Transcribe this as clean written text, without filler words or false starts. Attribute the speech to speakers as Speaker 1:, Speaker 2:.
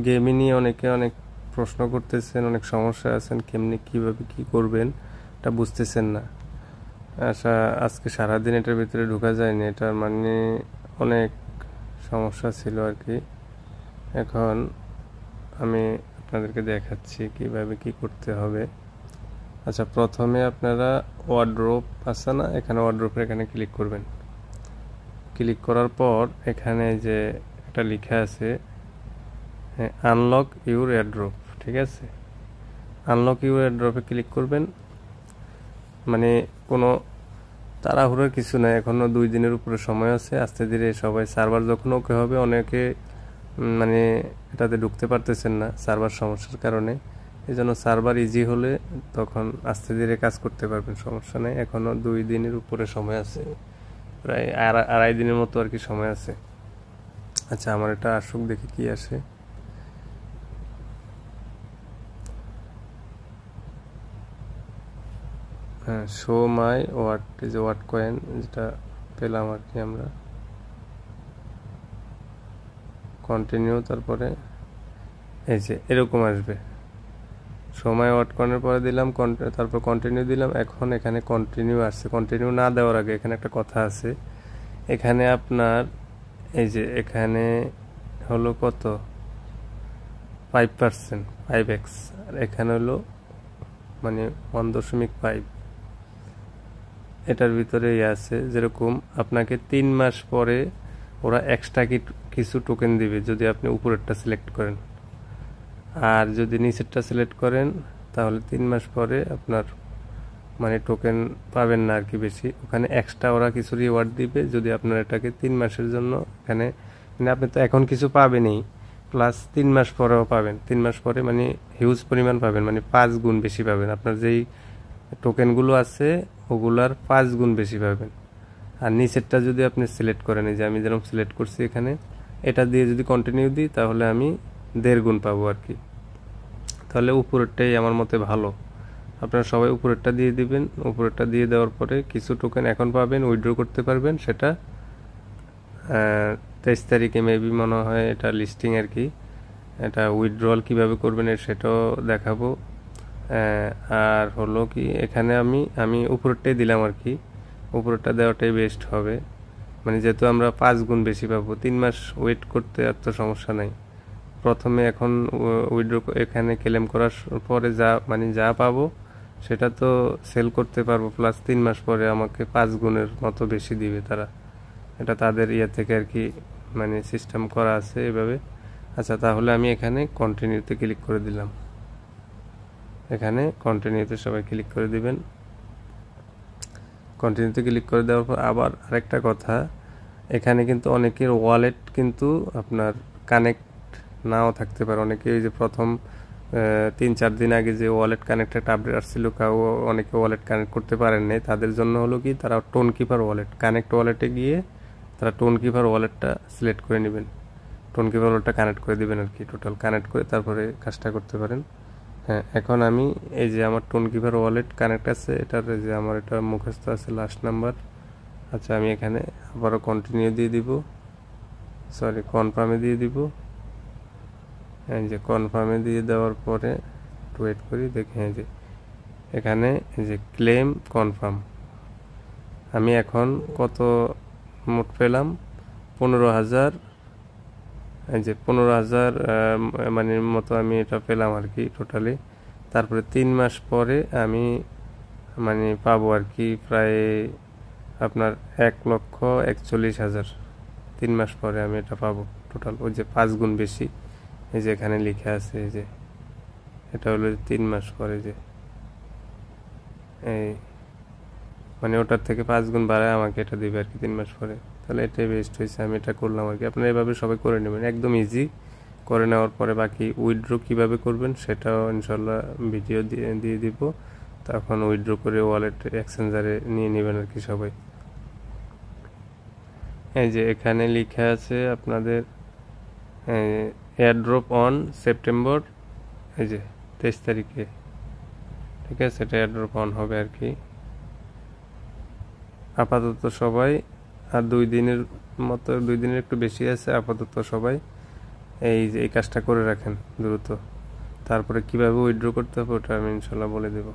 Speaker 1: Gaming নিয়ে অনেকে অনেক প্রশ্ন করতেছেন, অনেক সমস্যা আছেন, কেমনি কিভাবে কি করবেন এটা বুঝতেছেন না। আজকে সারাদিন এটার ভিতরে ঢোকা যায়নি, এটার মানে অনেক সমস্যা ছিল আর কি। এখন আমি আপনাদেরকে দেখাচ্ছি কিভাবে কি করতে হবে। আচ্ছা, প্রথমে আপনারা ওয়ার্ড্রোপ আছে না, এখানে ওয়ার্ড্রোপের এখানে ক্লিক করবেন। ক্লিক করার পর এখানে যে একটা লেখা আছে আনলক ইউর এয়ারড্রপ, ঠিক আছে, আনলক ইউর এয়ারড্রপে ক্লিক করবেন। মানে কোনো তাড়াহুড়োর কিছু নাই, এখনও 2 দিনের উপরে সময় আছে। আস্তে ধীরে সবাই, সার্ভার যখন ওকে হবে, অনেকে মানে এটাতে ঢুকতে পারতেছেন না সার্ভার সমস্যার কারণে। এই জন্য সার্ভার ইজি হলে তখন আস্তে ধীরে কাজ করতে পারবেন, সমস্যা নেই। এখনও 2 দিনের উপরে সময় আছে, প্রায় আড়াই দিনের মতো আর কি সময় আছে। আচ্ছা, আমার এটা আসুক, দেখি কি আসে। হ্যাঁ, শো মাই ওয়াট, এই যে ওয়াট কয়েন যেটা পেলাম আর কি আমরা। কন্টিনিউ, তারপরে এই যে এরকম আসবে। সময় ওয়াট কয়েনের পরে দিলাম, তারপর কন্টিনিউ দিলাম। এখন এখানে কন্টিনিউ আসছে। কন্টিনিউ না দেওয়ার আগে এখানে একটা কথা আছে। এখানে আপনার এই যে এখানে হলো কত, 5%, 5x, আর এখানে হলো মানে 1.5। এটার ভিতরে আছে যেরকম আপনাকে 3 মাস পরে ওরা এক্সট্রা কিছু টোকেন দিবে যদি আপনি উপরেরটা সিলেক্ট করেন, আর যদি নিচেরটা সিলেক্ট করেন তাহলে 3 মাস পরে আপনার মানে টোকেন পাবেন না আর কি বেশি। ওখানে এক্সট্রা ওরা কিছু রিওয়ার্ড দিবে যদি আপনার এটাকে 3 মাসের জন্য, এখানে মানে আপনি তো এখন কিছু পাবেনই, প্লাস 3 মাস পরেও পাবেন। 3 মাস পরে মানে হিউজ পরিমাণ পাবেন, মানে 5 গুণ বেশি পাবেন। আপনার যেই টোকেনগুলো আছে ওগুলার 5 গুণ বেশি পাবেন। আর নিচেরটা যদি আপনি সিলেক্ট করেন, এই যে আমি যেরকম সিলেক্ট করছি এখানে, এটা দিয়ে যদি কন্টিনিউ দিই তাহলে আমি 1.5 গুণ পাবো আর কি। তাহলে উপরেরটাই আমার মতে ভালো। আপনারা সবাই উপরেরটা দিয়ে দিবেন। উপরেরটা দিয়ে দেওয়ার পরে কিছু টোকেন এখন পাবেন, উইথড্র করতে পারবেন। সেটা 23 তারিখে মেবি মনে হয় এটা লিস্টিং আর কি। এটা উইথড্রল কিভাবে করবেন সেটাও দেখাবো। আর হলো কি, এখানে আমি উপরেরটাই দিলাম আর কি। উপরেরটা দেওয়াটাই বেস্ট হবে, মানে যেহেতু আমরা 5 গুণ বেশি পাবো। 3 মাস ওয়েট করতে আর তো সমস্যা নাই। প্রথমে এখন উইথড্র এখানে ক্লেম করার পরে যা পাবো সেটা তো সেল করতে পারবো, প্লাস 3 মাস পরে আমাকে 5 গুণের মতো বেশি দিবে তারা। এটা তাদের ইয়ে থেকে আর কি, মানে সিস্টেম করা আছে এভাবে। আচ্ছা, তাহলে আমি এখানে কন্টিনিউতে ক্লিক করে দিলাম। এখানে কন্টিনিউতে সবাই ক্লিক করে দিবেন। কন্টিনিউতে ক্লিক করে দেওয়ার পর আবার আরেকটা কথা, এখানে কিন্তু অনেকের ওয়ালেট কিন্তু আপনার কানেক্ট নাও থাকতে পারে। অনেকে ওই যে প্রথম 3-4 দিন আগে যে ওয়ালেট কানেক্টেড আপডেট আসছিল, অনেকে ওয়ালেট কানেক্ট করতে পারেন নাই। তাদের জন্য হলো কি, তারা টোন কিপার ওয়ালেট, কানেক্ট ওয়ালেটে গিয়ে তারা টোন কিপার ওয়ালেটটা সিলেক্ট করে নেবেন। টোন কিপার ওয়ালেটটা কানেক্ট করে দেবেন আর কি, টোটাল কানেক্ট করে তারপরে কাজটা করতে পারেন। হ্যাঁ, এখন আমি এই যে আমার টোন কিপার ওয়ালেট কানেক্ট আছে, এটার যে আমার এটা মুখস্থ আছে লাস্ট নাম্বার। আচ্ছা, আমি এখানে আবারও কন্টিনিউ দিয়ে দিব, সরি কনফার্মে দিয়ে দিব। এই যে কনফার্মে দিয়ে দেওয়ার পরে ওয়েট করি, দেখি এই যে এখানে এই যে ক্লেম কনফার্ম। আমি এখন কত মোট পেলাম, 15,000, এই যে 15,000 মানে মতো আমি এটা পেলাম আর কি টোটালি। তারপরে 3 মাস পরে আমি মানে পাবো আর কি প্রায় আপনার 1,41,000। 3 মাস পরে আমি এটা পাবো টোটাল, ওই যে 5 গুণ বেশি। এই যে এখানে লেখা আছে, এই যে এটা হলো 3 মাস পরে, যে এই মানে ওটার থেকে 5 গুণ বাড়ায় আমাকে এটা দিবে আর কি 3 মাস পরে। তাহলে এটাই বেস্ট হয়েছে, আমি এটা করলাম আর কি। আপনারা এভাবে সবাই করে নেবেন, একদম ইজি। করে নেওয়ার পরে বাকি উইথড্র কিভাবে করবেন সেটাও ইনশাল্লাহ ভিডিও দিয়ে দিব। তখন উইথড্র করে ওয়ালেট এক্সচেঞ্জারে নিয়ে নেবেন আর কি সবাই। এই যে এখানে লেখা আছে আপনাদের এয়ারড্রপ অন সেপ্টেম্বর, এই যে 23 তারিখে, ঠিক আছে, এটা এয়ারড্রপ অন হবে আর কি। আপাতত সবাই আর 2 দিনের মতো, 2 দিনের একটু বেশি আছে। আপাতত সবাই এই যে এই কাজটা করে রাখেন দ্রুত। তারপরে কিভাবে উইথড্র করতে হবে ওটা আমি ইনশাল্লাহ বলে দেবো।